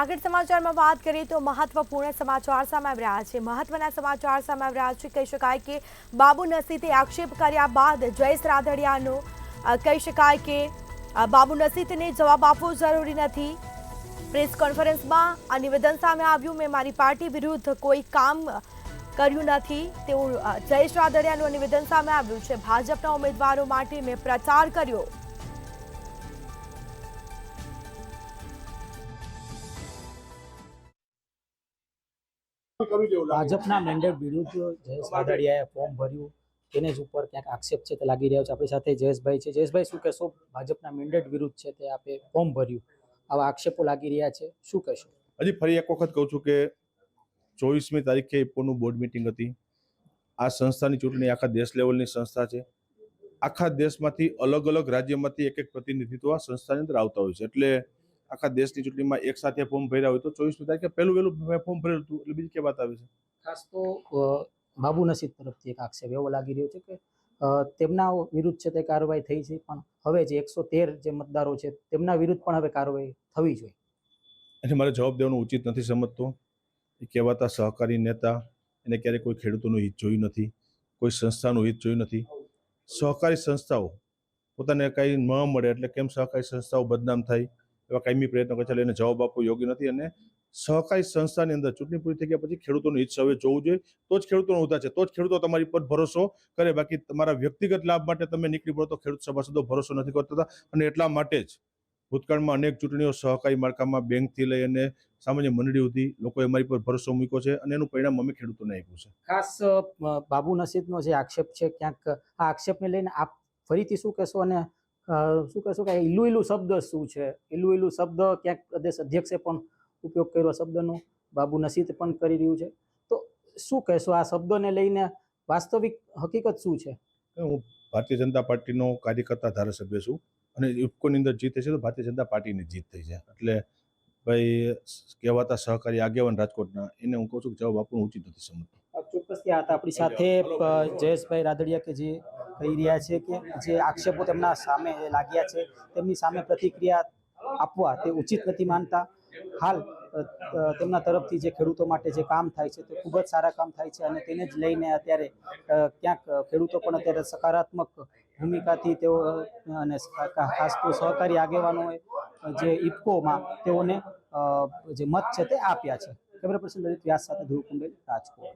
આગળ સમાચારમાં વાત કરીએ તો મહત્વપૂર્ણ સમાચાર સામે આવી રહ્યા છે। મહત્વના સમાચાર સામે આવી રહ્યા છે। કહી શકાય કે બાબુ નસીતે આક્ષેપ કર્યા બાદ જયેશ રાદડિયાનો કહી શકાય કે બાબુ નસીતને જવાબ આપવો જરૂરી નથી। પ્રેસ કોન્ફરન્સમાં આ નિવેદન સામે આવ્યું, મેં મારી પાર્ટી વિરુદ્ધ કોઈ કામ કર્યું નથી તેવું જયેશ રાદડિયાનું નિવેદન સામે આવ્યું છે। ભાજપના ઉમેદવારો માટે મેં પ્રચાર કર્યો। ભાજપના મેન્ડેટ વિરુદ્ધ જયેશ રાદડિયાએ ફોર્મ ભર્યું, તેને જ ઉપર ક્યાંક આક્ષેપ છે તે લાગી રહ્યો છે। આપણી સાથે જયેશભાઈ છે। જયેશભાઈ, શું કહેશો? ભાજપના મેન્ડેટ વિરુદ્ધ છે તે આપે ફોર્મ ભર્યું, આવા આક્ષેપો લાગી રહ્યા છે, શું કહેશો? હજી ફરી એક વખત કહું છું કે 24મી તારીખે ઇપોનું બોર્ડ મીટિંગ હતી। આ સંસ્થાની ચૂંટણી આખા દેશ લેવલની સંસ્થા છે। આખા દેશમાંથી અલગ અલગ રાજ્યમાંથી એક પ્રતિનિધિત્વ આ સંસ્થાની અંદર આવતા હોય છે। એટલે આખા દેશની ચૂંટણીમાં એક સાથે ફોર્મ ભર્યા હોય તો 24મી તારીખે પહેલું ફોર્મ ભરેલું હતું, એટલે બીજી કે વાત આવે છે? ખાસ તો બાબુ નસીબ તરફથી એક આક્ષેપ એવો લાગી રહ્યો છે કે તેમના વિરુદ્ધ છે તે કાર્યવાહી થઈ છે, પણ હવે જે 113 જે મતદારો છે તેમના વિરુદ્ધ પણ હવે કાર્યવાહી થવી જોઈએ। એટલે મારે જવાબ દેવાનું ઉચિત નથી સમજતો। એ કહેવાતા સહકારી નેતા, એને ક્યારેય કોઈ ખેડૂતોનું હિત જોયું નથી, કોઈ સંસ્થાનું હિત જોયું નથી। સહકારી સંસ્થાઓ પોતાને કંઈ ન મળે એટલે કેમ સહકારી સંસ્થાઓ બદનામ થાય, એવા કાયમી પ્રયત્નો કરે છે। એને જવાબ આપવો યોગ્ય નથી। અને સહકારી સંસ્થાની અંદર ચૂંટણી પૂરી થઈ ગયા પછી ખેડૂતોનું હિત હવે જોવું જોઈએ, તો જ ખેડૂતોનો ઉદ્ધાર છે, તો જ ખેડૂતો તમારી પર ભરોસો કરે। બાકી તમારા વ્યક્તિગત લાભ માટે તમે નીકળી પડો તો ખેડૂત સભાસદો ભરોસો નથી કરતા। અને એટલા માટે જ ભૂતકાળમાં અનેક ચૂંટણીઓ સહકારી માળખામાં બેંકથી લઈ અને સામાન્ય મંડળી સુધી લોકોએ અમારી પર ભરોસો મૂક્યો છે, અને એનું પરિણામ અમે ખેડૂતોને આપ્યું છે। ખાસ બાબુ નસીબનો જે આક્ષેપ છે, ક્યાંક આ આક્ષેપને લઈને આપ ફરીથી શું કહેશો, અને શું કહેશો કે ઇલ્લુ શબ્દ શું છે? ઇલ્લુ શબ્દ ક્યાંક પ્રદેશ અધ્યક્ષે પણ ઉપયોગ કર્યો શબ્દનો, બાબુ નસીબ પણ કરી રહ્યું છે, તો શું કહેશો આ શબ્દોને લઈને? વાસ્તવિક હકીકત શું છે? હું ભારતીય જનતા પાર્ટીનો કાર્યકર્તા ધારાસભ્ય છું, અને ઇફકોની અંદર જીત થઈ છે તો ભારતીય જનતા પાર્ટીની જીત થઈ છે। એટલે ભાઈ કહેવાતા સહકારી આગેવાન રાજકોટના, એને હું કહું છું કે જવાબ આપવાનું ઉચિત નથી સમજતો। ચોક્કસથી આ હતા આપણી સાથે જયેશભાઈ રાદડિયા કે જે કહી રહ્યા છે કે જે આક્ષેપો તેમના સામે લાગ્યા છે તેમની સામે પ્રતિક્રિયા આપવા તે ઉચિત નથી માનતા। હાલ તેમના તરફથી જે ખેડૂતો માટે જે કામ થાય છે તે ખૂબ જ સારા કામ થાય છે, અને તેને જ લઈને અત્યારે ક્યાંક ખેડૂતો પણ અત્યારે સકારાત્મક ભૂમિકાથી તેઓ, અને ખાસ તો સહકારી આગેવાનોએ જે ઇફકોમાં તેઓને જે મત છે તે આપ્યા છે। કેમેરા પર્સન લલિત વ્યાસ સાથે ધ્રુવ કુંડેલ, રાજકોટ।